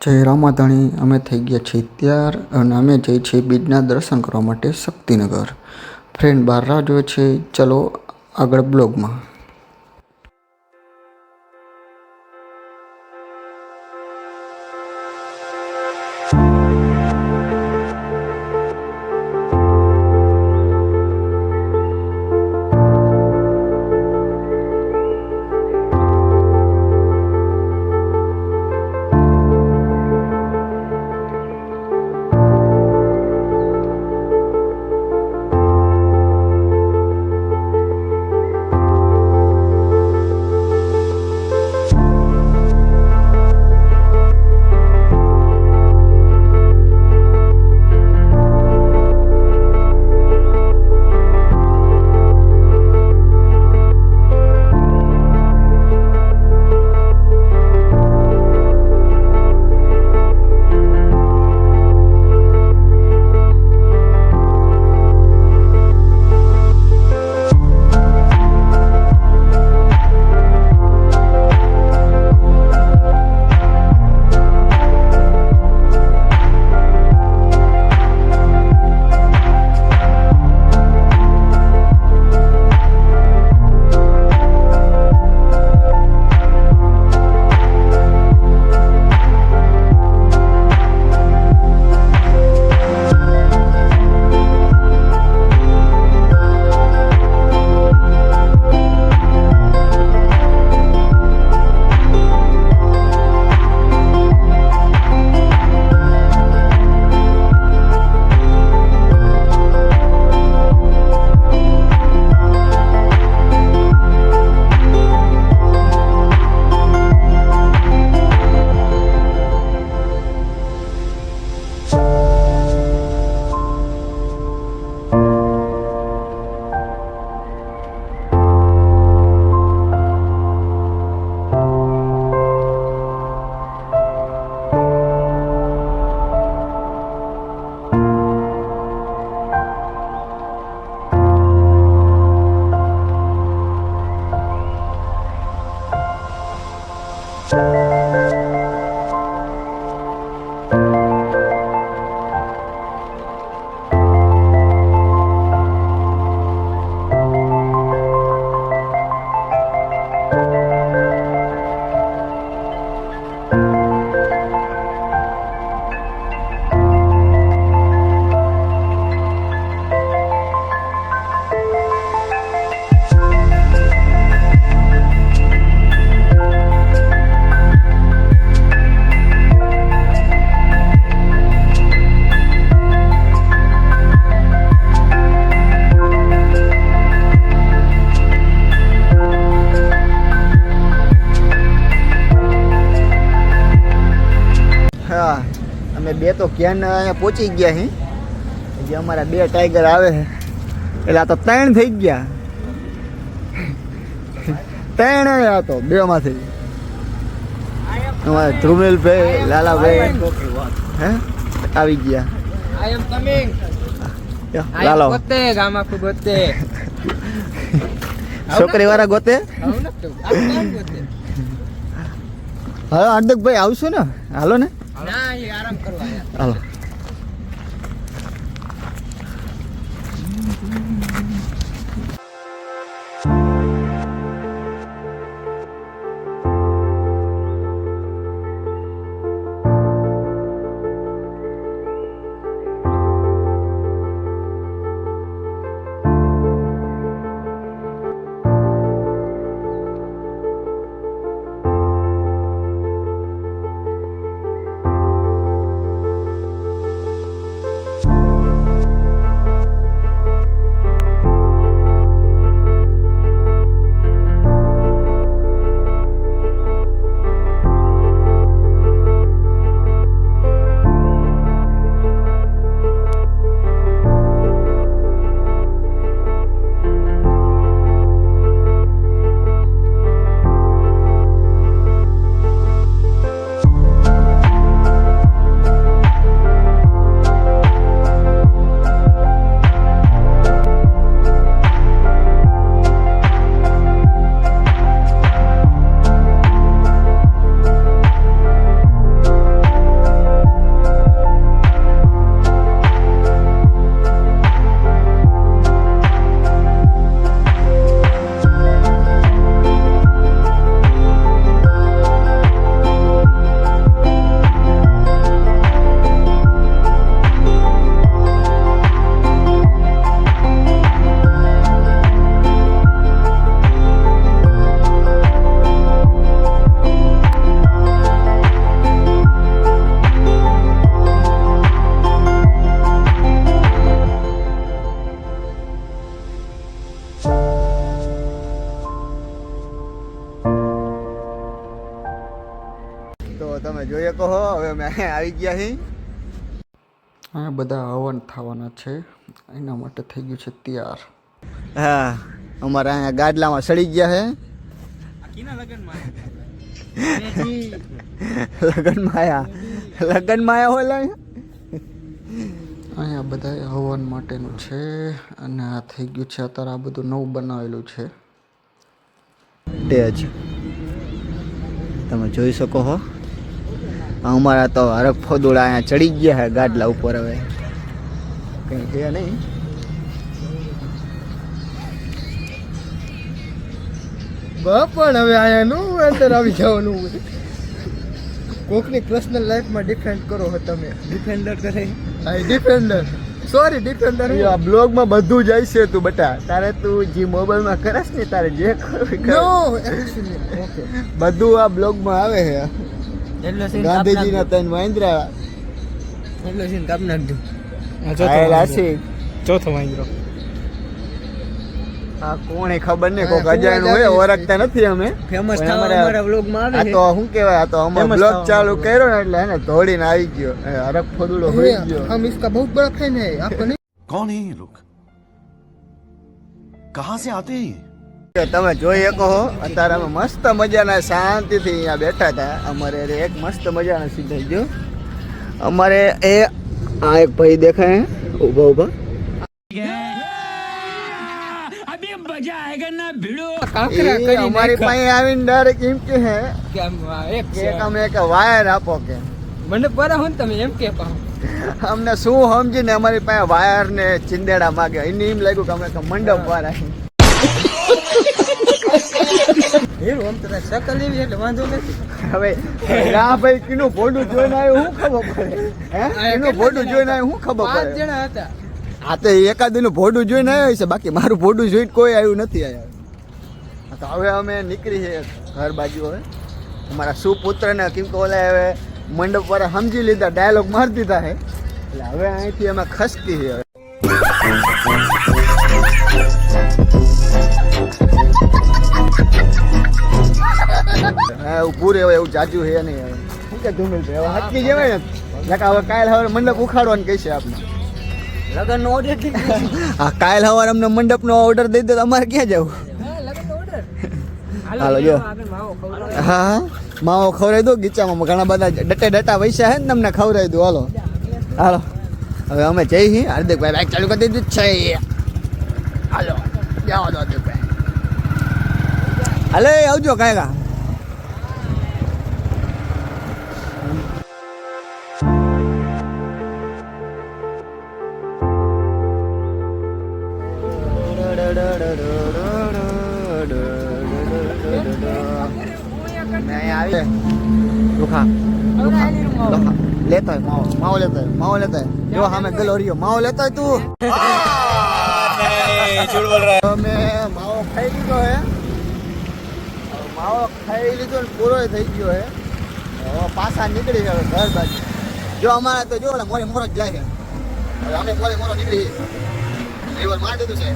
જય રામાધણી. અમે થઈ ગયા છીએ તૈયાર અને અમે જઈએ છીએ બીજના દર્શન કરવા માટે શક્તિનગર. ફ્રેન્ડ બહાર રાહ જોવે છે. ચલો આગળ બ્લોગમાં. અમે બે તો ક્યાં અહીંયા પહોંચી ગયા હી. જે અમારા બે ટાઈગર આવે છે એટલે આ તો 3 થઈ ગયા. 3 આવ્યા તો બેમાંથી. અમારા ધ્રુવેલભાઈ, લાલાભાઈ હે આવી ગયા. આઈ એમ કમિંગ. લાલો ગોતે ગામા કો ગોતે. છોકરી વાળા ગોતે. હા હાર્દિકભાઈ આવશું ને. હાલો ને. ના એ આરામ કરવા હાલો. હવે અમે અહીંયા આવી ગયા છીએ. આ બધા હવન થવાના છે એના માટે થઈ ગયું છે તૈયાર. હા અમારા અહીંયા ગાડલામાં સડી ગયા છે લગનમાં આયા હોય અહીંયા બધા હવન માટેનું છે અને આ થઈ ગયું છે અત્યારે આ બધું નવું બનાવેલું છે. તે જ તમે જોઈ શકો છો. અમારા તો હરખ ફોદુડા અહીંયા ચડી ગયા છે ગાડલા ઉપર. હવે કંઈ છે નહીં. પણ હવે આયાનું અંદર આવી જવાનું કોકની પર્સનલ લાઈફમાં ડિફેન્ડ કરો હો તમે. ડિફેન્ડર કરે હા ડિફેન્ડર સોરી ડિફેન્ડર આ બ્લોગમાં બધું જાય છે. તું બટા તારે તું જે મોબાઈલમાં કરસ ને તારે જે નો એક્ચ્યુઅલી ઓકે બધું આ બ્લોગમાં આવે છે. એટલો ગાંધીજીના ત્રણ વાંદરા સીન કાપ નાખજો. આયેલા છે. ચોથો વાંદરો આ કોણે ખબર નહીં. કોક અજાણ્યું હોય ઓળખતા નથી અમે. ફેમસ પણ થવા અમારા- અમારા વ્લોગમાં આ આવે તો શું કહેવાય, આ તો અમારો Famous બ્લોગ થવા ચાલુ કર્યો ને એટલે એને દોડીને આવી ગયો. હરખ ફોદુડો હોઈ ગયો. हम इसका बहुत बड़ा फैन है आपको नहीं कौन है ये लोग कहां से आते हैं ये? તમે જોઈ શકો છો અત્યારે અમે મસ્ત મજાના શાંતિથી અહીંયા બેઠા હતા. અમારે એક મસ્ત મજાનો સીન થઈ ગયો. અમારે એ આ એક ભાઈ દેખાય ઊભા ઊભા. काकरा એ કરી અમારી પાસે આવીને ડાયરેક્ટ એમ કે હે કે આમ એક કે તમે એક વાયર આપો કે. મને પરા હું તમે એમ કે પાહો અમને શું સમજીને અમારી પાસે વાયર ને ચિંદેડા માગે. એને એમ લાગ્યું કે અમે મંડપ વાળા છીએ. હેરો આમ તો શકલ એવી એટલે વાંધો નથી. હવે આ ભાઈ કીનું ભોડું જોઈને આવ્યો શું ખબર પડે? હે કીનું ભોડું જોઈને આવ્યો શું ખબર 5 પડે? જણા હતા. આ તો એકાદીનું ભોડું જોઈને આવ્યો છે. બાકી મારું ભોડું જોઈને કોઈ આવ્યું નથી. આવ્યા તો હવે અમે નીકળી છે ઘર બાજુ. હવે અમારા સુપુત્રને કેમ કે ઓલા હવે મંડપ વાળા સમજી લીધા, ડાયલોગ મારી દીધા છે. એટલે હવે અહીંથી અમે ખસકી છે. હા ઊભું રહેવાય એવું જાજુ છે નહીં. હવે શું કે ધૂમેલ ભાઈ હવે હટકી જવાય ને. હવે કાલ હવે મંડપ ઉખાડવાનું કહેશે આપણે. લગન નો ઓર્ડર થઈ ગયો. હા કાલ સવારે અમને મંડપનો ઓર્ડર દઈ દે તો અમારે ક્યાં જવું? લગન નો ઓર્ડર હાલો જો. આગળ માવો ખવડાવો. હા માવો ખવડાવી દો. ગીચામાં ઘણા બધા ડટા પૈસા છે ને તમને ખવડાવી દો. હાલો હાલો હવે અમે જઈ હાર્દિકભાઈ બાઇક ચાલુ કરી દીધું જ છે. હાલો જાઓ દો હાર્દિકભાઈ. હાલે આવજો કાયગા. લેતો હોય માવો લેતો હોય જો સામે ગલોરિયો માવો લેતો હોય તું. અમે માવો ખાઈ લીધો હે. માવો ખાઈ લીધો ને પૂરો થઈ ગયો હે. હવે પાછા નીકળી ગયો ઘર બાજુ. જો અમારે તો જો મોરે મોરો જ જાય છે. હવે અમે મોરે મોરો નીકળી લીવર માર દીધું છે.